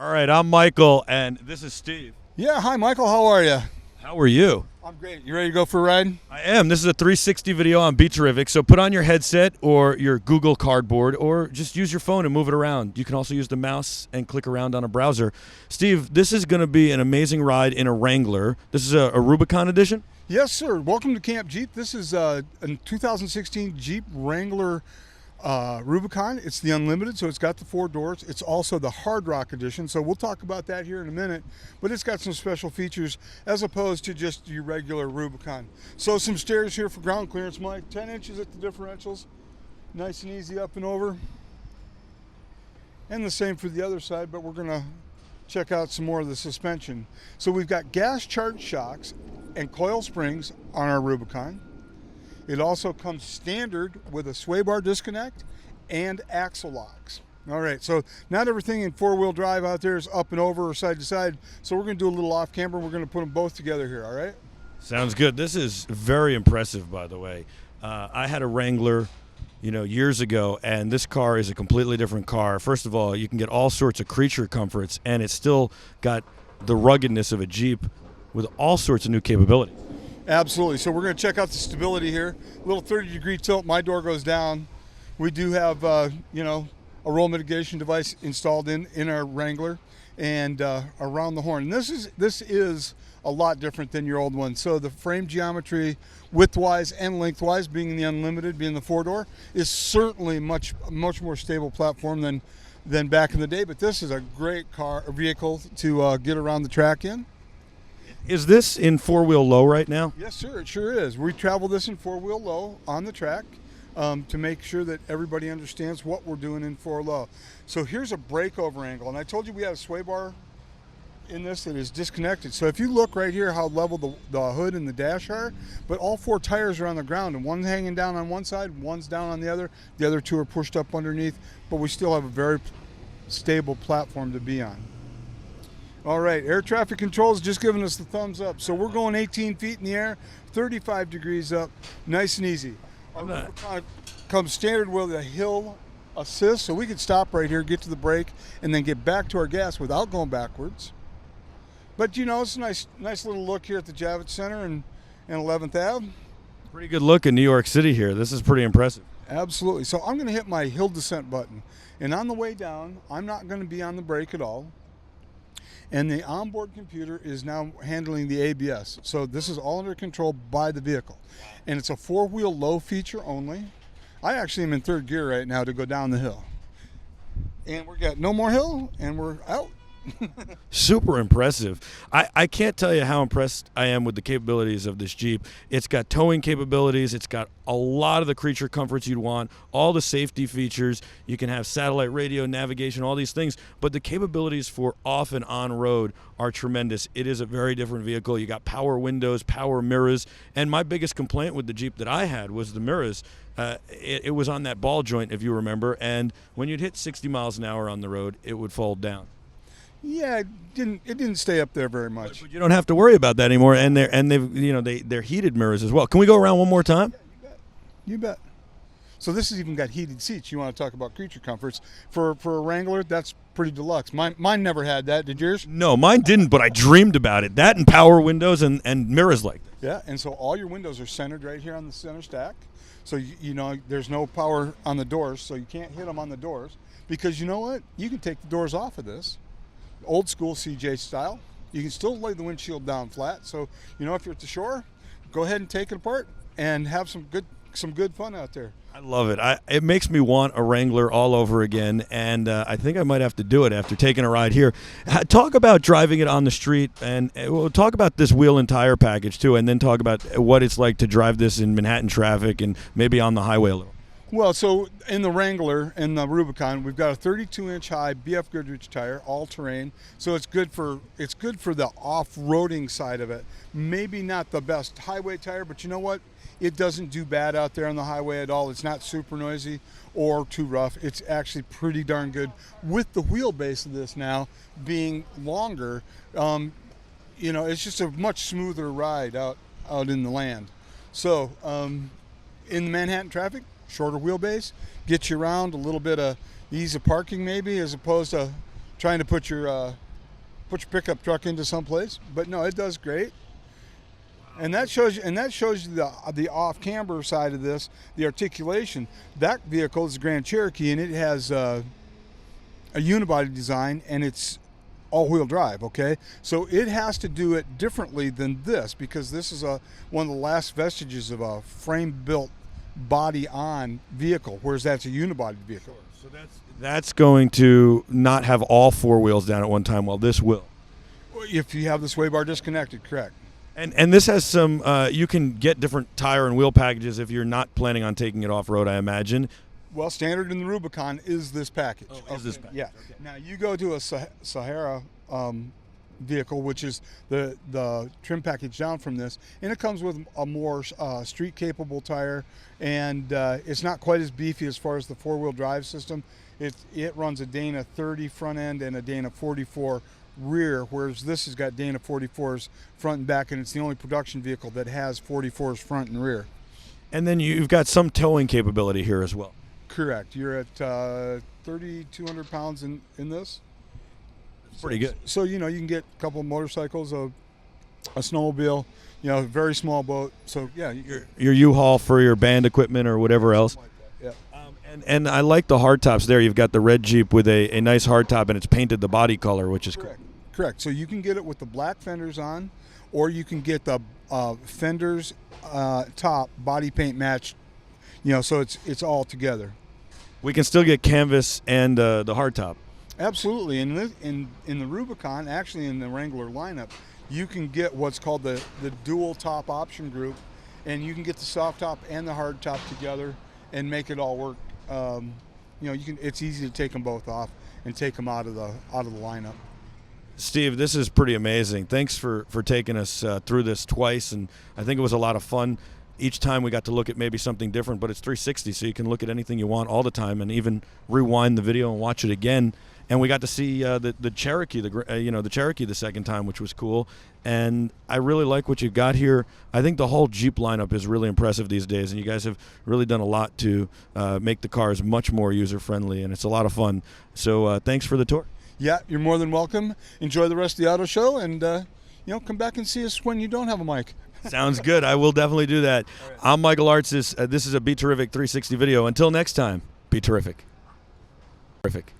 All right, I'm Michael, and this is Steve. Yeah, hi Michael, how are you? How are you? I'm great. You ready to go for a ride? I am. This is a 360 video on BeTerrific, so put on your headset or your Google Cardboard, or just use your phone and move it around. You can also use the mouse and click around on a browser. Steve, this is going to be an amazing ride in a Wrangler. This is a Rubicon edition? Yes, sir. Welcome to Camp Jeep. This is a 2016 Jeep Wrangler Rubicon. It's the Unlimited, so it's got the 4 doors. It's also the Hard Rock Edition, so we'll talk about that here in a minute. But it's got some special features as opposed to just your regular Rubicon. So some stairs here for ground clearance, Mike. 10 inches at the differentials. Nice and easy up and over. And the same for the other side, but we're going to check out some more of the suspension. So we've got gas charged shocks and coil springs on our Rubicon. It also comes standard with a sway bar disconnect and axle locks. All right, so not everything in 4-wheel drive out there is up and over or side to side. So we're going to do a little off camber. We're going to put them both together here, all right? Sounds good. This is very impressive, by the way. I had a Wrangler, years ago, and this car is a completely different car. First of all, you can get all sorts of creature comforts, and it's still got the ruggedness of a Jeep with all sorts of new capabilities. Absolutely. So we're going to check out the stability here. A little 30-degree tilt. My door goes down. We do have, a roll mitigation device installed in our Wrangler and around the horn. And this is a lot different than your old one. So the frame geometry, widthwise and lengthwise, being the Unlimited, being the 4-door, is certainly much more stable platform than back in the day. But this is a great vehicle to get around the track in. Is this in 4-wheel low right now? Yes, sir, it sure is. We travel this in 4-wheel low on the track to make sure that everybody understands what we're doing in 4 low. So here's a breakover angle, and I told you we have a sway bar in this that is disconnected. So if you look right here how level the hood and the dash are, but all 4 tires are on the ground, and one's hanging down on one side, one's down on the other 2 are pushed up underneath, but we still have a very stable platform to be on. All right, air traffic control is just giving us the thumbs up. So we're going 18 feet in the air, 35 degrees up, nice and easy. Comes standard with a hill assist, so we can stop right here, get to the brake, and then get back to our gas without going backwards. But it's a nice little look here at the Javits Center and 11th Ave. Pretty good look in New York City here. This is pretty impressive. Absolutely. So I'm going to hit my hill descent button, and on the way down, I'm not going to be on the brake at all. And the onboard computer is now handling the ABS. So this is all under control by the vehicle. And it's a 4-wheel low feature only. I actually am in 3rd gear right now to go down the hill. And we've got no more hill, and we're out. Super impressive. I can't tell you how impressed I am with the capabilities of this Jeep. It's got towing capabilities. It's got a lot of the creature comforts you'd want, all the safety features. You can have satellite radio, navigation, all these things. But the capabilities for off and on road are tremendous. It is a very different vehicle. You got power windows, power mirrors. And my biggest complaint with the Jeep that I had was the mirrors. It was on that ball joint, if you remember. And when you'd hit 60 miles an hour on the road, it would fold down. Yeah, it didn't stay up there very much. But you don't have to worry about that anymore, and they're heated mirrors as well. Can we go around one more time? Yeah, you bet. So this has even got heated seats. You want to talk about creature comforts for a Wrangler? That's pretty deluxe. Mine never had that. Did yours? No, mine didn't, but I dreamed about it. That and power windows and mirrors like this. Yeah, and so all your windows are centered right here on the center stack. So there's no power on the doors, so you can't hit them on the doors, because you know what? You can take the doors off of this. Old school CJ style. You can still lay the windshield down flat. So, if you're at the shore, go ahead and take it apart and have some good fun out there. I love it. It makes me want a Wrangler all over again, and I think I might have to do it after taking a ride here. Talk about driving it on the street, and we'll talk about this wheel and tire package too, and then talk about what it's like to drive this in Manhattan traffic and maybe on the highway a little. Well, so in the Wrangler and the Rubicon, we've got a 32-inch high BF Goodrich tire, all terrain. So it's good for the off-roading side of it. Maybe not the best highway tire, but you know what? It doesn't do bad out there on the highway at all. It's not super noisy or too rough. It's actually pretty darn good. With the wheelbase of this now being longer, it's just a much smoother ride out in the land. So in the Manhattan traffic, shorter wheelbase, gets you around, a little bit of ease of parking maybe, as opposed to trying to put your pickup truck into someplace. But no, it does great. And that shows you the off-camber side of this, the articulation. That vehicle is a Grand Cherokee, and it has a unibody design, and it's all-wheel drive. Okay, so it has to do it differently than this, because this is one of the last vestiges of a frame-built body-on vehicle, whereas that's a unibody vehicle. So that's going to not have all four wheels down at one time, while this will. If you have the sway bar disconnected, correct. And this has some, you can get different tire and wheel packages if you're not planning on taking it off-road, I imagine. Well, standard in the Rubicon is this package. Oh, is this package? Yeah. Okay. Now, you go to a Sahara vehicle, which is the trim package down from this, and it comes with a more street-capable tire, and it's not quite as beefy as far as the four-wheel drive system. It runs a Dana 30 front end and a Dana 44 rear, whereas this has got Dana 44s front and back, and it's the only production vehicle that has 44s front and rear. And then you've got some towing capability here as well. Correct. You're at 3,200 pounds in this. Pretty good. So, you can get a couple of motorcycles, a snowmobile, a very small boat. So, yeah. Your U-Haul for your band equipment or whatever else. Like that, yeah. And I like the hardtops there. You've got the red Jeep with a nice hardtop, and it's painted the body color, which is correct. Cool. Correct. So you can get it with the black fenders on, or you can get the fenders top body paint matched, so it's all together. We can still get canvas and the hardtop. Absolutely. And in the Rubicon, actually in the Wrangler lineup, you can get what's called the dual top option group, and you can get the soft top and the hard top together and make it all work. It's easy to take them both off and take them out of the lineup. Steve, this is pretty amazing. Thanks for taking us through this twice, and I think it was a lot of fun. Each time we got to look at maybe something different, but it's 360, so you can look at anything you want all the time, and even rewind the video and watch it again. And we got to see the Cherokee, the Cherokee the second time, which was cool. And I really like what you got here. I think the whole Jeep lineup is really impressive these days, and you guys have really done a lot to make the cars much more user-friendly, and it's a lot of fun. So thanks for the tour. Yeah, you're more than welcome. Enjoy the rest of the auto show, and come back and see us when you don't have a mic. Sounds good. I will definitely do that. Right. I'm Michael Artsis. This is a BeTerrific 360 video. Until next time, be terrific. Terrific.